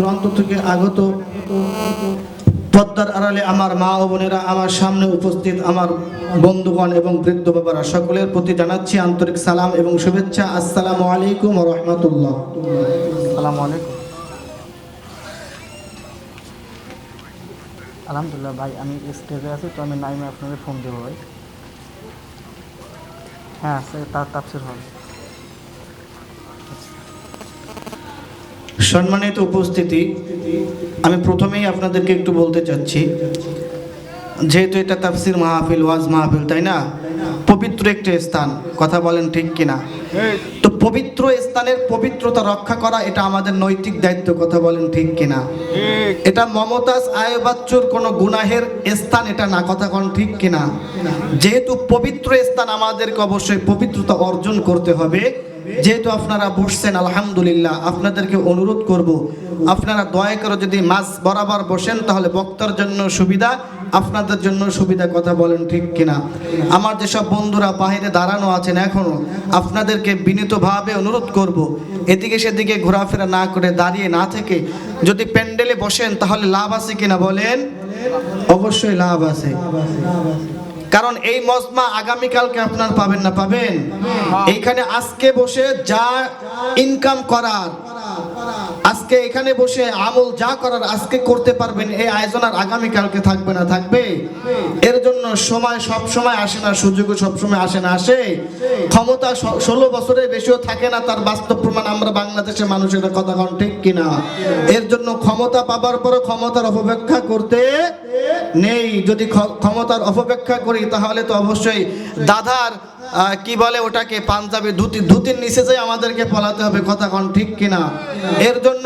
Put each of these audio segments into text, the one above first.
প্রান্ত থেকে আগত পদ্মার আড়ালে আমার মা ও বোনেরা, আমার সামনে উপস্থিত আমার বন্ধুগণ এবং বৃদ্ধ বাবারা, সকলের প্রতি জানাচ্ছি আন্তরিক সালাম এবং শুভেচ্ছা। আসসালামু আলাইকুম ওয়া রাহমাতুল্লাহ। আসসালামু আলাইকুম। আলহামদুলিল্লাহ ভাই, আমি স্টেজে আছি, তো আমি নাইমে আপনাদের ফোন দেবো ভাই। হ্যাঁ, তার তাফসীর হবে। সম্মানিত উপস্থিতি, আমি প্রথমেই আপনাদেরকে একটু বলতে চাচ্ছি, যেহেতু এটা তাফসীর মাহফিল, ওয়াজ মাহফিল, তাই না? পবিত্র একটি স্থান, কথা বলেন ঠিক কিনা? তো পবিত্র স্থানের পবিত্রতা রক্ষা করা এটা আমাদের নৈতিক দায়িত্ব, কথা বলেন ঠিক কিনা? এটা মমতাজ আয়বাচ্চুর কোনো গুনাহের স্থান এটা না, কথা বলেন ঠিক কিনা? যেহেতু পবিত্র স্থান, আমাদেরকে অবশ্যই পবিত্রতা অর্জন করতে হবে। যেহেতু আপনারা বসছেন, আলহামদুলিল্লাহ, আপনাদেরকে অনুরোধ করব, আপনারা দয়া করে যদি মাঝ বরাবর বসেন তাহলে বক্তার জন্য সুবিধা, আপনাদের জন্য সুবিধা, কথা বলেন ঠিক কিনা? আমার যেসব বন্ধুরা বাইরে দাঁড়ানো আছেন এখনো, আপনাদেরকে বিনীতভাবে অনুরোধ করব, এদিকে সেদিকে ঘোরাফেরা না করে দাঁড়িয়ে না থেকে যদি প্যান্ডেলে বসেন তাহলে লাভ আছে কিনা বলেন? অবশ্যই লাভ আছে। কারণ এই মজমা আগামীকালকে আপনার পাবেন না, পাবেন? এইখানে আজকে বসে যা ইনকাম করার, আজকে এখানে বসে আমল যা করার আজকে করতে পারবেন, এই আয়োজন আর আগামীকালকে থাকবে না, থাকবে? এর জন্য সময় সব সময় আসে না, সুযোগও সব সময় আসে না। আসে ক্ষমতা 16 বছরের বেশিও থাকে না, তার বাস্তব প্রমাণ আমরা বাংলাদেশের মানুষের, কথা কন ঠিক কিনা? এর জন্য ক্ষমতা পাবার পরে ক্ষমতার অপব্যবহার করতে নেই। যদি ক্ষমতার অপব্যবহার করি তাহলে তো অবশ্যই দাদার কি বলে ওটাকে, পাঞ্জাবি ধুতির নিচে যাই আমাদেরকে পালাতে হবে, কথা কন ঠিক কিনা? এর জন্য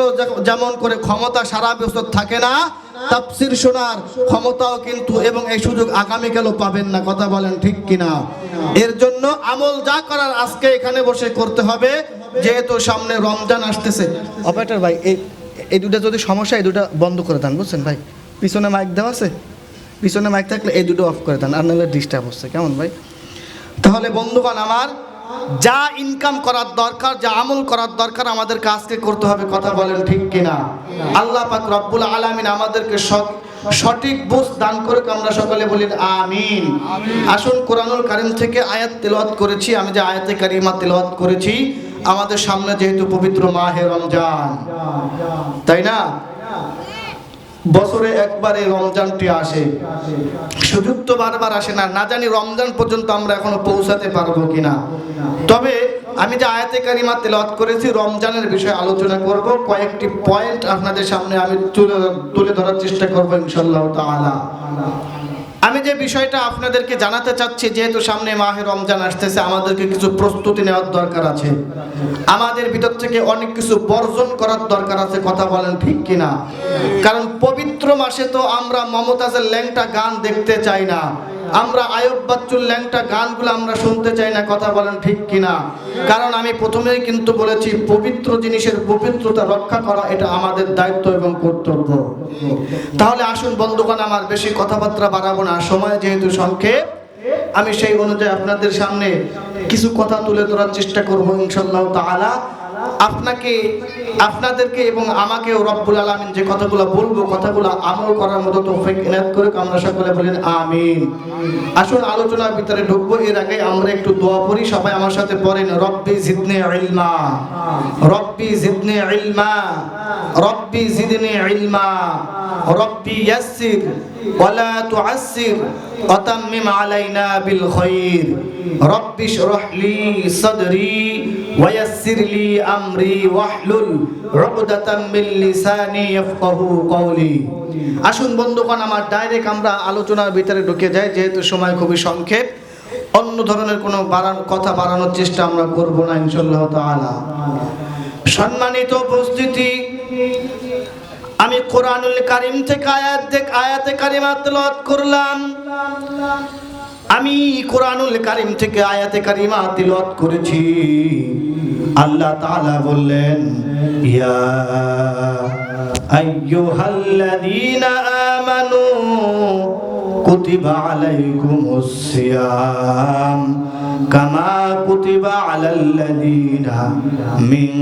যেমন করে ক্ষমতা সারা বছর থাকে না, তাফসীর শোনার ক্ষমতাও কিন্তু এবং এই সুযোগ আগামীকালও পাবেন না, কথা বলেন ঠিক কিনা? এর জন্য আমল যা করার আজকে এখানে বসে করতে হবে, যেহেতু সামনে রমজান আসতেছে। অপারেটর ভাই, এই দুটো যদি সমস্যা, এই দুটো বন্ধ করে দেন, বুঝছেন ভাই? পিছনে মাইক দেওয়া আছে, পিছনে মাইক থাকলে এই দুটো অফ করে দেন, আর নাহলে ডিস্টার্ব হচ্ছে, কেমন ভাই? তাহলে বন্ধুগণ আমার, যা ইনকাম করার দরকার, যা আমল করার দরকার আমাদের কাজকে করতে হবে, কথা বলেন ঠিক কিনা? আল্লাহ পাক রব্বুল আলামিন আমাদেরকে সঠিক বুঝ দান করুক, আমরা সকলে বলি আমিন। আসুন কোরআনুল কারীম থেকে আয়াত তেলাওয়াত করেছি, আমি যে আয়াতে কারিমা তেলাওয়াত করেছি, আমাদের সামনে যেহেতু পবিত্র মাহে রমজান, তাই না? বছরে একবার এই রমজানটি আসে, সুযোগ তো বারবার আসে না, না জানি রমজান পর্যন্ত আমরা এখনো পৌঁছাতে পারবো কিনা। তবে আমি যে আয়াতে কারিমা তেলাওয়াত করেছি, রমজানের বিষয়ে আলোচনা করব, কয়েকটি পয়েন্ট আপনাদের সামনে আমি তুলে ধরার চেষ্টা করবো ইনশাআল্লাহ তাআলা। আমি যে বিষয়টা আপনাদেরকে জানাতে চাচ্ছি, যেহেতু সামনে মাহে রমজান আসতেছে, আমাদেরকে কিছু প্রস্তুতি নেওয়ার দরকার আছে, আমাদের ভিতর থেকে অনেক কিছু বর্জন করার দরকার আছে, কথা বলেন ঠিক কিনা? কারণ পবিত্র মাসে তো আমরা মমতাজের ল্যাংটা গান দেখতে চাই না, আমরা আয়ুব বাচ্চুর ল্যাংটা গানগুলো আমরা শুনতে চাই না, কথা বলেন ঠিক কিনা? কারণ আমি প্রথমেই কিন্তু বলেছি, পবিত্র জিনিসের পবিত্রতা রক্ষা করা এটা আমাদের দায়িত্ব এবং কর্তব্য। তাহলে আসুন বন্ধুগণ আমার, বেশি কথাবার্তা বাড়াবো না, সময় যেহেতু সংক্ষেপ, আমি সেই অনুযায়ী আপনাদের সামনে কিছু কথা তুলে ধরার চেষ্টা করবো ইনশাআল্লাহ তাআলা। আপনাদেরকে এবং আমাকেও রব্বুল আলামিন যে কথাগুলো বলবো, কথাগুলো আমল করার মতো তৌফিক ইনায়াত করুক, আমরা সকলে বলেন আমিন। আসুন আলোচনার ভিতরে ঢুকবো, এর আগে আমরা একটু দোয়া পড়ি, সবাই আমার সাথে পড়েন, রব্বি জিদনি ইলমা, রব্বি জিদনি ইলমা, রব্বি জিদনি ইলমা, রব্বি ইয়াসসির ওয়ালা তুআসসির ওয়াতাম্মিম আলাইনা বিল খায়র, রব্বি ইশরাহ লি সাদরি ওয়া ইয়াসসির লি আমরি ওয়াহলুল উকদাতাম মিন লিসানি ইয়াফকাহু কওলি। আসুন বন্ধুগণ আমার, ডাইরেক্ট আমরা আলোচনার ভিতরে ঢুকে যাই, যেহেতু সময় খুবই সংক্ষেপ, অন্য ধরনের কোনো কথা বাড়ানোর চেষ্টা আমরা করব না ইনশাআল্লাহ তাআলা। সম্মানিত উপস্থিতি, আমি কোরআনুল কারীম থেকে আয়াতে কারিমা তেলাওয়াত করলাম। আমি কোরআনুল কারীম থেকে আয়াতে কারিমা তেলাওয়াত করেছি। আল্লাহ তাআলা বললেন, ইয়া আইয়ুহাল্লাযীনা আমানু কুতিবা আলাইকুমুস সিয়াম কামা কুতিবা আলাল্লাযীনা মিন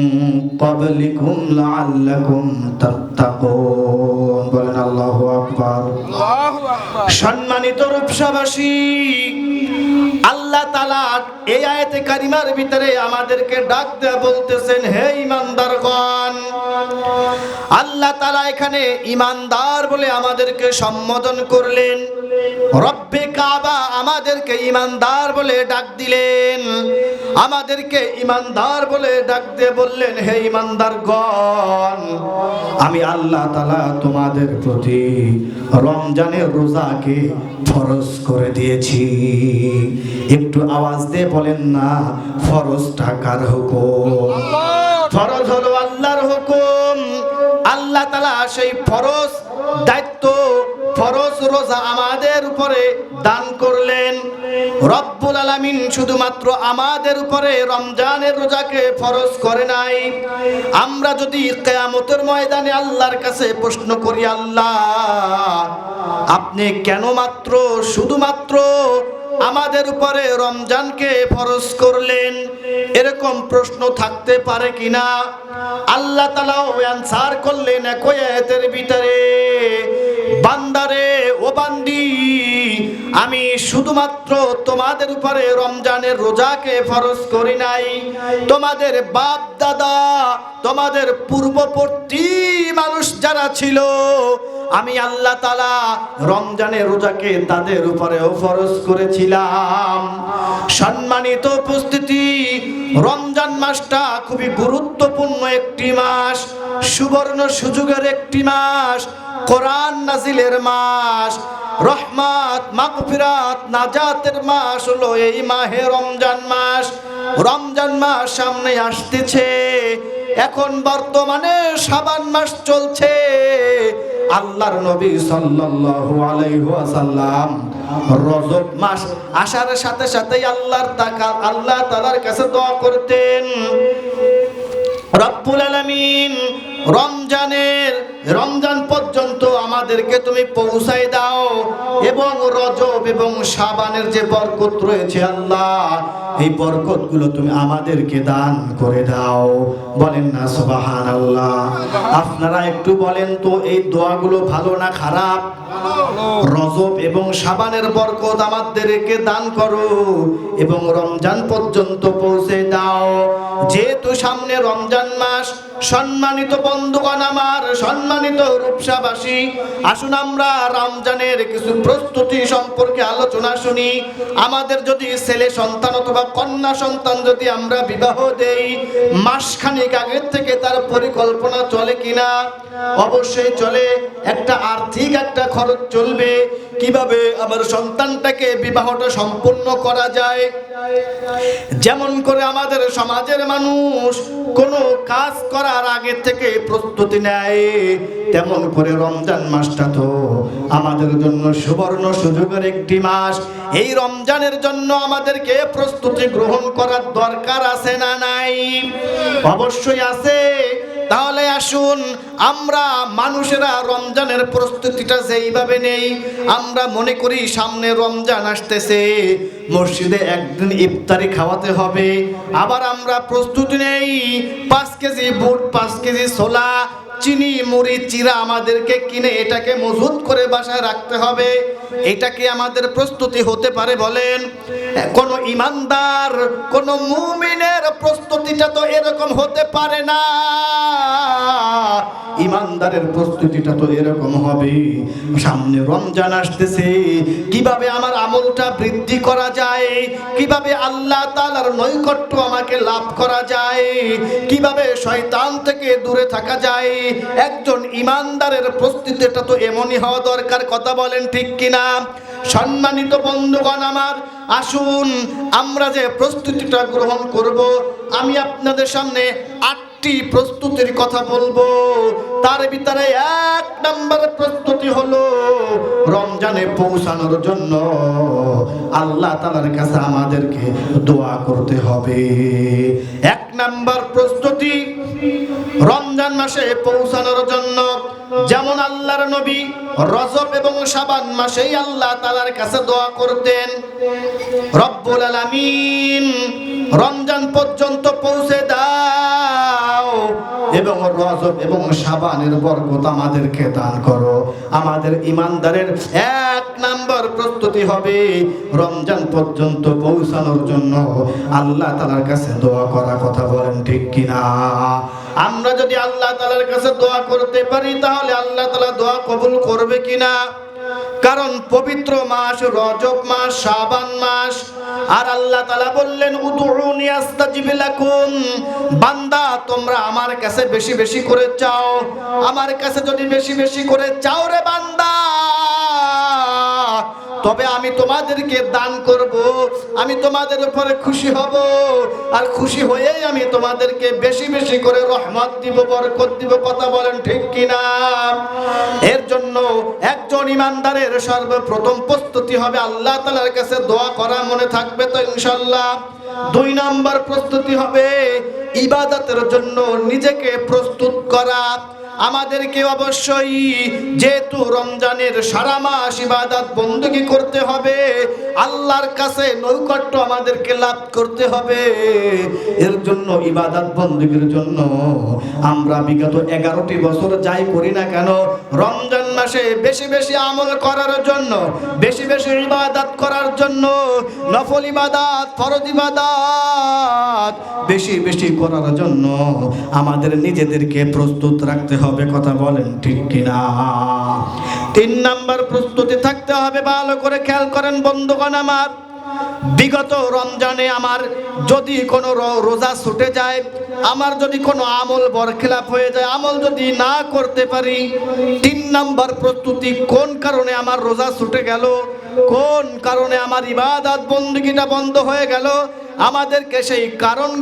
ক্বাবলিকুম লাআল্লাকুম তাত্তাকুন। বলেন আল্লাহু আকবার। সম্মানিত রূপসাবাসী, আল্লাহ তাআলা এই আয়াতে কারিমার ভিতরে আমাদেরকে ডাক দেয়া বলতেছেন, হে ঈমানদারগণ। আল্লাহ তাআলা এখানে ঈমানদার বলে আমাদেরকে সম্বোধন করলেন। রব্বে কাবা আমাদেরকে ঈমানদার বলে ডাক দিলেন, আমাদেরকে ঈমানদার বলে ডাক দিয়ে বললেন, হে ঈমানদারগণ, আমি আল্লাহ তাআলা তোমাদের প্রতি রমজানের রোজাকে ফরজ করে দিয়েছি। একটু আওয়াজ দিয়ে বলেন না, ফরজটা কার হুকুম? ফরজ হলো আল্লাহর হুকুম। আল্লাহ তাআলা সেই ফরজ দায়িত্ব, ফরজ রোজা আমাদের উপরে দান করলেন। রব্বুল আলামিন শুধুমাত্র আমাদের উপরে রমজানের রোজাকে ফরজ করে নাই। আমরা যদি কিয়ামতের ময়দানে আল্লাহর কাছে প্রশ্ন করি, আল্লাহ আপনি কেন মাত্র শুধুমাত্র আমাদের উপরে রমজানকে ফরজ করলেন, এরকম প্রশ্ন থাকতে পারে কিনা? আল্লাহ তাআলাও অ্যানসার করলেন একই আয়াতের ভিতরে, বান্দারে ও বান্দি, আমি শুধুমাত্র তোমাদের উপরে রমজানের রোজাকে ফরজ করি নাই, তোমাদের বাপ দাদা, তোমাদের পূর্ববর্তী মানুষ যারা ছিল, আমি আল্লাহ তাআলা রমজানের রোজাকে তাদের উপরেও ফরজ করেছিলাম। সম্মানিত উপস্থিতি, রমজান মাসটা খুবই গুরুত্বপূর্ণ একটি মাস, সুবর্ণ সুযোগের একটি মাস, কোরআন নাজিলের মাস, রহমত মাগফিরাত নাজাতের মাস হলো এই মাহে রমজান মাস। রমজান মাস সামনে আসতেছে, এখন বর্তমানে শাবান মাস চলছে। আল্লাহর নবী সাল্লাল্লাহু আলাইহি ওয়াসাল্লাম রজব মাস আসার সাথে সাথে আল্লাহ তাআলার কাছে দোয়া করতেন, রব্বুল আলামিন রমজান পর্যন্ত আমাদেরকে তুমি পৌঁছাই দাও, এবং রজব এবং শাবানের যে বরকত রয়েছে আল্লাহ, এই বরকতগুলো তুমি আমাদেরকে দান করে দাও। বলেন না সুবহানাল্লাহ। আপনারা একটু বলেন তো, এই দোয়াগুলো ভালো না খারাপ? রজব এবং শাবানের বরকত আমাদেরকে দান করো এবং রমজান পর্যন্ত পৌঁছে দাও। যেহেতু সামনে রমজান মাস, সম্মানিত বন্ধুগণ আমার, সম্মানিত রূপসাবাসী, আসুন আমরা রমজানের কিছু প্রস্তুতি সম্পর্কে আলোচনা শুনি। আমাদের যদি ছেলে সন্তান অথবা কন্যা সন্তান যদি আমরা বিবাহ দেই, মাসখানেক আগের থেকে তার পরিকল্পনা চলে কিনা? অবশ্যই চলে। একটা আর্থিক একটা খরচ চলবে, কিভাবে আমার সন্তানটাকে বিবাহটা সম্পূর্ণ করা যায়। যেমন করে আমাদের সমাজের মানুষ কোনো কাজ করার আগে থেকে প্রস্তুতি নেয়, তেমন করে রমজান মাসটা তো আমাদের জন্য সুবর্ণ সুযোগের একটি মাস। এই রমজানের জন্য আমাদেরকে প্রস্তুতি গ্রহণ করার দরকার আছে না নাই? অবশ্যই আছে। তাহলে আসুন আমরা মানুষেরা রমজানের প্রস্তুতিটা যেইভাবে নেই, আমরা মনে করি সামনে রমজান আসতেছে, মসজিদে একদিন ইফতারি খাওয়াতে হবে, আবার আমরা প্রস্তুতি নেই 5 কেজি বুট, 5 কেজি ছোলা, চিনি, মুড়ি, চিরা আমাদেরকে কিনে এটাকে মজুত করে বাসায় রাখতে হবে। এটা কি আমাদের প্রস্তুতি হতে পারে বলেন? কোন ইমানদার, কোন মুমিনের প্রস্তুতিটা তো এরকম হতে পারে না। ইমানদারের প্রস্তুতিটা তো এরকম হবে, সামনে রমজান আসতেছে, কিভাবে আমার আমলটা বৃদ্ধি করা যায়, কিভাবে আল্লাহ তাআলার নৈকট্য আমাকে লাভ করা যায়, কিভাবে শয়তান থেকে দূরে থাকা যায়। একজন ইমানদারের প্রস্তুতিটা তো এমনই হওয়া দরকার। কথা বলেন ঠিক কিনা? সম্মানিত বন্ধুগণ আমার, আসুন আমরা যে প্রস্তুতিটা গ্রহণ করব, আমি আপনাদের সামনে 8টি প্রস্তুতির কথা বলবো। তার ভিতরে 1 নম্বর প্রস্তুতি হলো রমজানে পৌঁছানোর জন্য আল্লাহ তাআলার কাছে আমাদেরকে দোয়া করতে হবে। 1 নম্বর প্রস্তুতি রমজান মাসে পৌঁছানোর জন্য, যেমন আল্লাহ আল্লাহর নবী রজব এবং শাবান মাসেই আল্লাহ তাআলার কাছে দোয়া করতেন, রব্বুল আলামিন রমজান পর্যন্ত পৌঁছে দাও এবং রজব এবং শাবানের বরকত আমাদেরকে দান করো। আমাদের ঈমানদারের এক নাম্বার প্রস্তুতি হবে রমজান পর্যন্ত পৌঁছানোর জন্য আল্লাহ তাআলার কাছে দোয়া করা। কথা বলেন ঠিক কিনা? আমরা যদি আল্লাহ তাআলার কাছে দোয়া করতে পারি তাহলে আল্লাহ তাআলা দোয়া কবুল করবে কিনা? কারণ পবিত্র মাস রজব মাস, শাবান মাস, আর আল্লাহ তাআলা বললেন উদউনি আস্তাজিব লাকুম, বান্দা তোমরা আমার কাছে বেশি বেশি করে চাও। আমার কাছে যদি বেশি বেশি করে চাও রে বান্দা, তবে আমি তোমাদেরকে দান করব, আমি তোমাদের উপরে খুশি হব, আর খুশি হয়েই আমি তোমাদেরকে বেশি বেশি করে রহমত দিব, বরকত দিব। কথা বলেন ঠিক কিনা? এর জন্য একজন ইমানদারের সর্বপ্রথম প্রস্তুতি হবে আল্লাহ তাআলার কাছে দোয়া করা। মনে থাকবে তো ইনশাআল্লাহ? 2 নম্বর প্রস্তুতি হবে ইবাদতের জন্য নিজেকে প্রস্তুত করা। আমাদেরকে অবশ্যই যেহেতু রমজানের সারা মাস ইবাদত বندگی করতে হবে, আল্লাহর কাছে নৈকট্য আমাদেরকে লাভ করতে হবে। এর জন্য ইবাদত বندگির জন্য আমরা বিগত 11টি বছর যাই করি না কেন, রমজান মাসে বেশি বেশি আমল করার জন্য, বেশি বেশি ইবাদত করার জন্য, নফল ইবাদত, ফরজ ইবাদত বেশি বেশি করার জন্য আমাদের নিজেদেরকে প্রস্তুত রাখতে হবে। কথা বলেন ঠিক কিনা? 3 নাম্বার প্রস্তুতি থাকতে হবে। ভালো করে খেয়াল করেন বন্ধুগণ আমার, বিগত রমজানে আমার যদি কোনো রোজা ছুটে যায়, আমার যদি কোনো আমল বরখিলাপ হয়ে যায়, আমল যদি না করতে পারি, 3 নাম্বার প্রস্তুতি কোন কারণে আমার রোজা ছুটে গেল, কোন কারণে আমার ইবাদত বندگিটা বন্ধ হয়ে গেল, আমাদেরকে সেই কারণ